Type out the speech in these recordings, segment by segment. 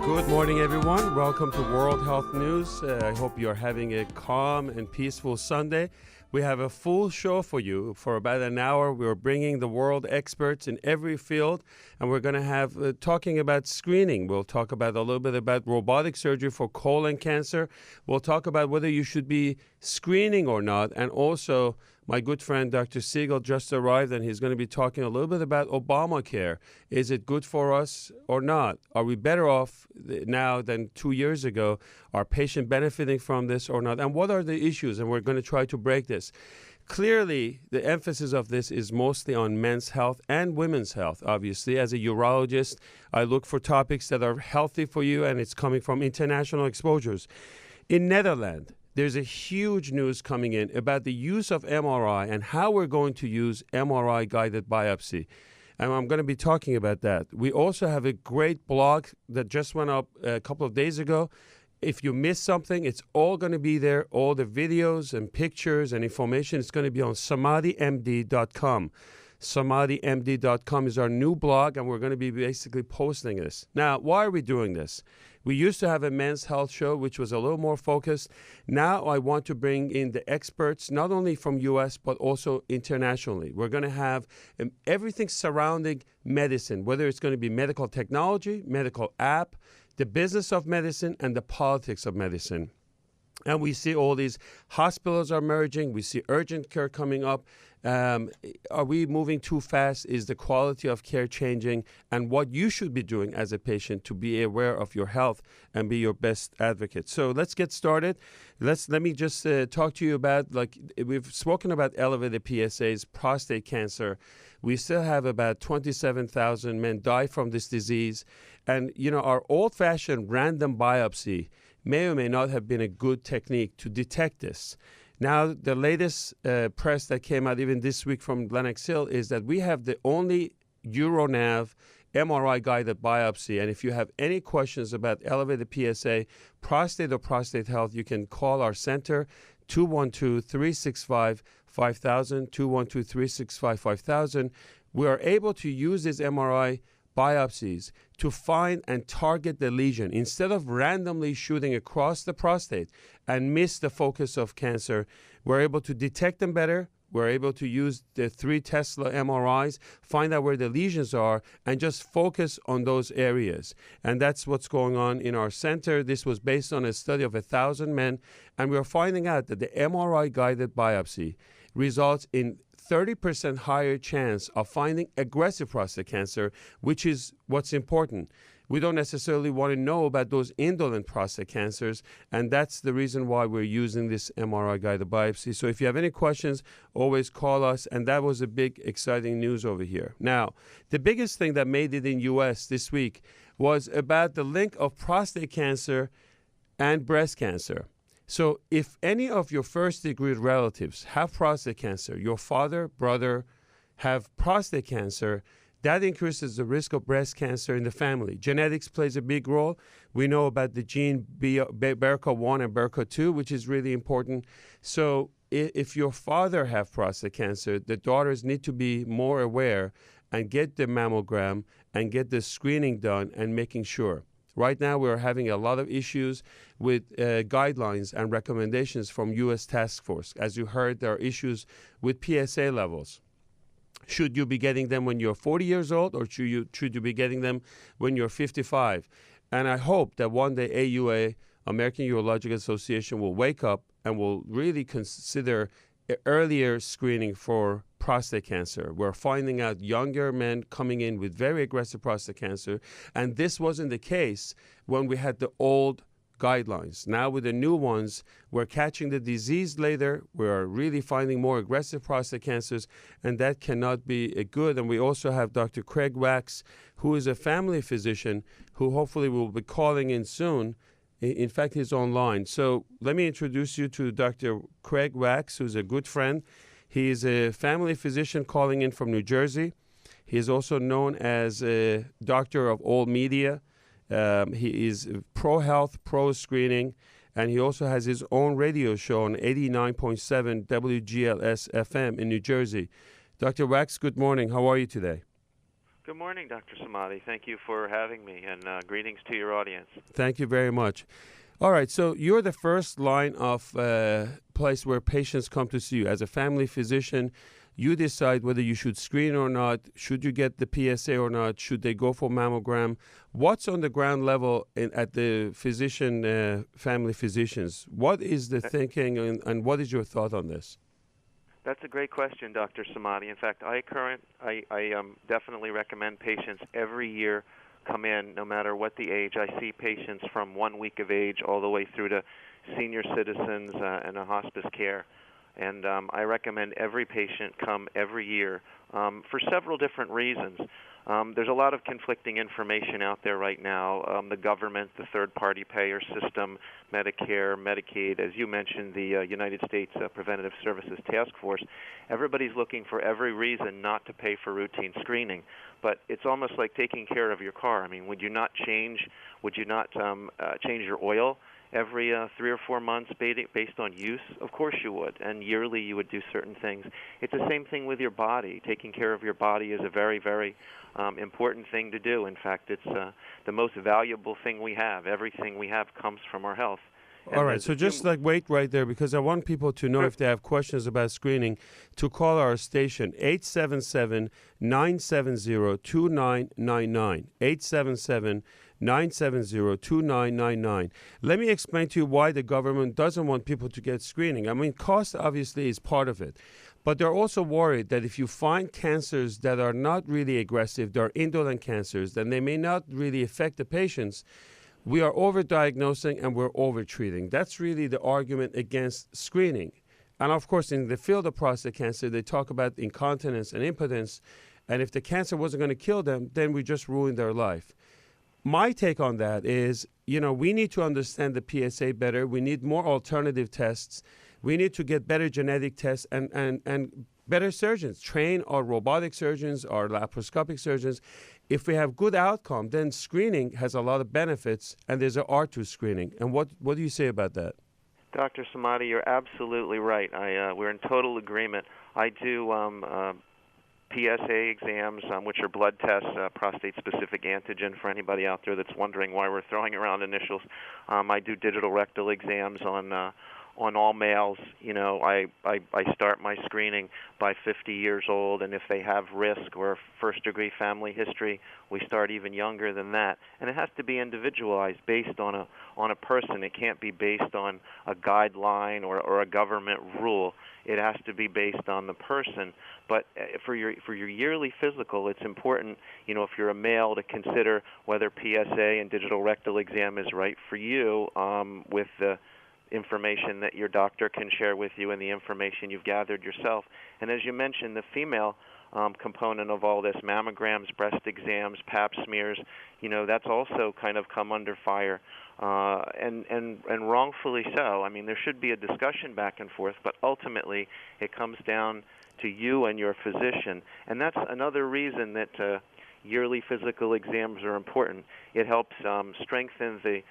Good morning, everyone. Welcome to World Health News. I hope you're having a calm and peaceful Sunday. We have a full show for you. For about an hour, we're bringing the world experts in every field, and we're going to have talking about screening. We'll talk about a little bit about robotic surgery for colon cancer. We'll talk about whether you should be screening or not, and also my good friend Dr. Siegel just arrived, and he's going to be talking a little bit about Obamacare. Is it good for us or not? Are we better off now than 2 years ago? Are patients benefiting from this or not? And what are the issues? And we're going to try to break this. Clearly, the emphasis of this is mostly on men's health and women's health, obviously. As a urologist, I look for topics that are healthy for you, and it's coming from international exposures. In Netherlands, there's a huge news coming in about the use of MRI and how we're going to use MRI-guided biopsy. And I'm going to be talking about that. We also have a great blog that just went up a couple of days ago. If you miss something, it's all going to be there. All the videos and pictures and information is going to be on samadimd.com. samadimd.com is our new blog, and we're going to be basically posting this. Now, why are we doing this? We used to have a men's health show, which was a little more focused. Now I want to bring in the experts, not only from U.S., but also internationally. We're going to have everything surrounding medicine, whether it's going to be medical technology, medical app, the business of medicine, and the politics of medicine. And we see all these hospitals are merging. We see urgent care coming up. Are we moving too fast? Is the quality of care changing? And what you should be doing as a patient to be aware of your health and be your best advocate. So let's get started. Let me just talk to you about, like we've spoken about elevated PSAs, prostate cancer. We still have about 27,000 men die from this disease. And, you know, our old-fashioned random biopsy may or may not have been a good technique to detect this. Now, the latest press that came out even this week from Lenox Hill is that we have the only UroNav MRI-guided biopsy. And if you have any questions about elevated PSA, prostate or prostate health, you can call our center, 212-365-5000, 212-365-5000. We are able to use this MRI biopsies to find and target the lesion instead of randomly shooting across the prostate and miss the focus of cancer. We're able to detect them better. We're able to use the 3 Tesla MRIs, find out where the lesions are, and just focus on those areas. And that's what's going on in our center. This was based on a study of 1,000 men, and we're finding out that the MRI-guided biopsy results in 30% higher chance of finding aggressive prostate cancer, which is what's important. We don't necessarily want to know about those indolent prostate cancers, and that's the reason why we're using this MRI-guided biopsy. So if you have any questions, always call us, and that was a big, exciting news over here. Now, the biggest thing that made it in U.S. this week was about the link of prostate cancer and breast cancer. So if any of your first-degree relatives have prostate cancer, your father, brother have prostate cancer, that increases the risk of breast cancer in the family. Genetics plays a big role. We know about the gene BRCA1 and BRCA2, which is really important. So if your father have prostate cancer, the daughters need to be more aware and get the mammogram and get the screening done and making sure. Right now, we're having a lot of issues with guidelines and recommendations from U.S. Task Force. As you heard, there are issues with PSA levels. Should you be getting them when you're 40 years old, or should you be getting them when you're 55? And I hope that one day AUA, American Urological Association, will wake up and will really consider earlier screening for prostate cancer. We're finding out younger men coming in with very aggressive prostate cancer, and this wasn't the case when we had the old guidelines. Now with the new ones, we're catching the disease later. We're really finding more aggressive prostate cancers, and that cannot be good. And we also have Dr. Craig Wax, who is a family physician, who hopefully will be calling in soon. In fact, he's online. So let me introduce you to Dr. Craig Wax, who's a good friend. He is a family physician calling in from New Jersey. He is also known as a doctor of all media. He is pro-health, pro-screening, and he also has his own radio show on 89.7 WGLS FM in New Jersey. Dr. Wax, good morning. How are you today? Good morning, Dr. Samadi. Thank you for having me, and greetings to your audience. Thank you very much. All right, so you're the first line of place where patients come to see you. As a family physician, you decide whether you should screen or not, should you get the PSA or not, should they go for mammogram. What's on the ground level at the family physicians? What is the thinking, and what is your thought on this? That's a great question, Dr. Samadi. In fact, I definitely recommend patients every year come in, no matter what the age. I see patients from 1 week of age all the way through to senior citizens and a hospice care. And I recommend every patient come every year for several different reasons. There's a lot of conflicting information out there right now. The government, the third-party payer system, Medicare, Medicaid, as you mentioned, the United States Preventative Services Task Force, everybody's looking for every reason not to pay for routine screening. But it's almost like taking care of your car. I mean, would you not change your oil every 3 or 4 months based on use? Of course you would. And yearly you would do certain things. It's the same thing with your body. Taking care of your body is a very, very important thing to do. In fact, it's the most valuable thing we have. Everything we have comes from our health. All right, so just wait right there, because I want people to know, if they have questions about screening, to call our station, 877-970-2999, 877-970-2999. Let me explain to you why the government doesn't want people to get screening. I mean, cost obviously is part of it, but they're also worried that if you find cancers that are not really aggressive, they're indolent cancers, then they may not really affect the patients. We are overdiagnosing and we're overtreating. That's really the argument against screening. And of course, in the field of prostate cancer, they talk about incontinence and impotence. And if the cancer wasn't going to kill them, then we just ruined their life. My take on that is, we need to understand the PSA better. We need more alternative tests. We need to get better genetic tests and better surgeons. Train our robotic surgeons, our laparoscopic surgeons. If we have good outcome, then screening has a lot of benefits, and there's an art to screening. And what do you say about that? Dr. Samadi, you're absolutely right. We're in total agreement. I do PSA exams, which are blood tests, prostate-specific antigen for anybody out there that's wondering why we're throwing around initials. I do digital rectal exams on all males. I start my screening by 50 years old, and if they have risk or first-degree family history, we start even younger than that. And it has to be individualized based on a person. It can't be based on a guideline or a government rule. It has to be based on the person. But for your yearly physical, it's important, if you're a male, to consider whether PSA and digital rectal exam is right for you, with the information that your doctor can share with you and the information you've gathered yourself. And as you mentioned, the female component of all this, mammograms, breast exams, pap smears, that's also kind of come under fire, and wrongfully so. I mean, there should be a discussion back and forth, but ultimately it comes down to you and your physician. And that's another reason that yearly physical exams are important. It helps strengthen the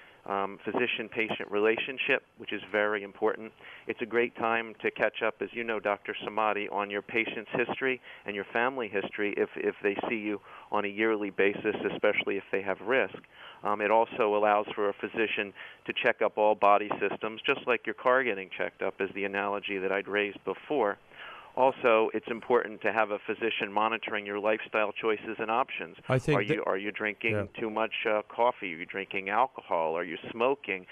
physician-patient relationship, which is very important. It's a great time to catch up, as you know, Dr. Samadi, on your patient's history and your family history if they see you on a yearly basis, especially if they have risk. It also allows for a physician to check up all body systems, just like your car getting checked up, is the analogy that I'd raised before. Also, it's important to have a physician monitoring your lifestyle choices and options. I think are you drinking too much coffee? Are you drinking alcohol? Are you smoking?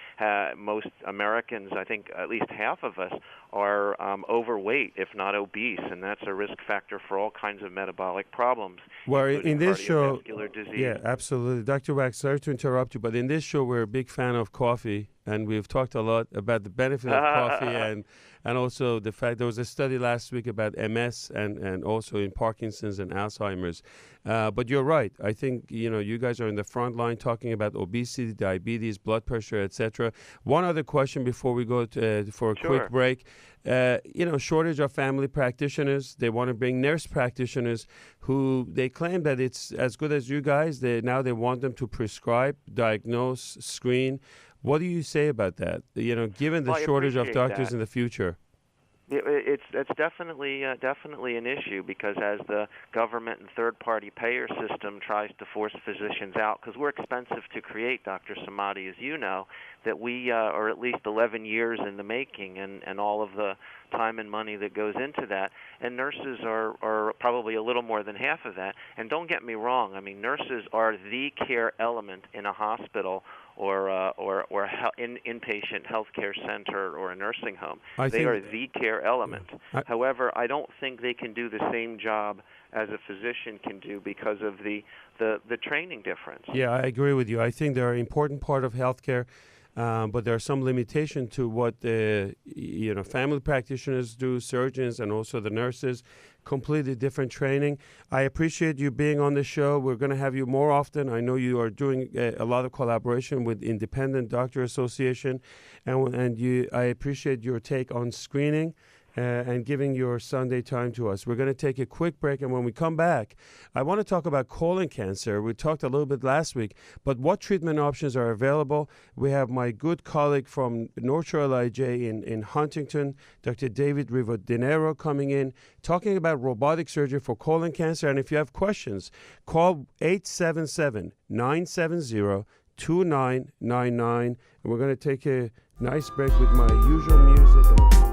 Most Americans, I think at least half of us, are overweight, if not obese, and that's a risk factor for all kinds of metabolic problems. Well, in this show, disease. Yeah, absolutely. Dr. Wax, sorry to interrupt you, but in this show, we're a big fan of coffee, and we've talked a lot about the benefit of coffee and also the fact there was a study last week about MS and also in Parkinson's and Alzheimer's. But you're right. I think, you guys are in the front line talking about obesity, diabetes, blood pressure, etc. One other question before we go for a quick break. Shortage of family practitioners. They want to bring nurse practitioners who they claim that it's as good as you guys. Now they want them to prescribe, diagnose, screen. What do you say about that? Given the shortage of doctors in the future. It's definitely an issue, because as the government and third-party payer system tries to force physicians out, because we're expensive to create, Dr. Samadi, as you know, that we are at least 11 years in the making, and all of the time and money that goes into that, and nurses are probably a little more than half of that. And don't get me wrong, I mean, nurses are the care element in a hospital or inpatient healthcare center or a nursing home. They are the care element. However, I don't think they can do the same job as a physician can do because of the training difference. Yeah, I agree with you. I think they're an important part of healthcare. But there are some limitation to what family practitioners do, surgeons, and also the nurses. Completely different training. I appreciate you being on the show. We're going to have you more often. I know you are doing a lot of collaboration with Independent Doctor Association, and I appreciate your take on screening. And giving your Sunday time to us. We're going to take a quick break, and when we come back, I want to talk about colon cancer. We talked a little bit last week, but what treatment options are available? We have my good colleague from North Shore LIJ in Huntington, Dr. David Rivadeneiro, coming in, talking about robotic surgery for colon cancer. And if you have questions, call 877-970-2999. And we're going to take a nice break with my usual music.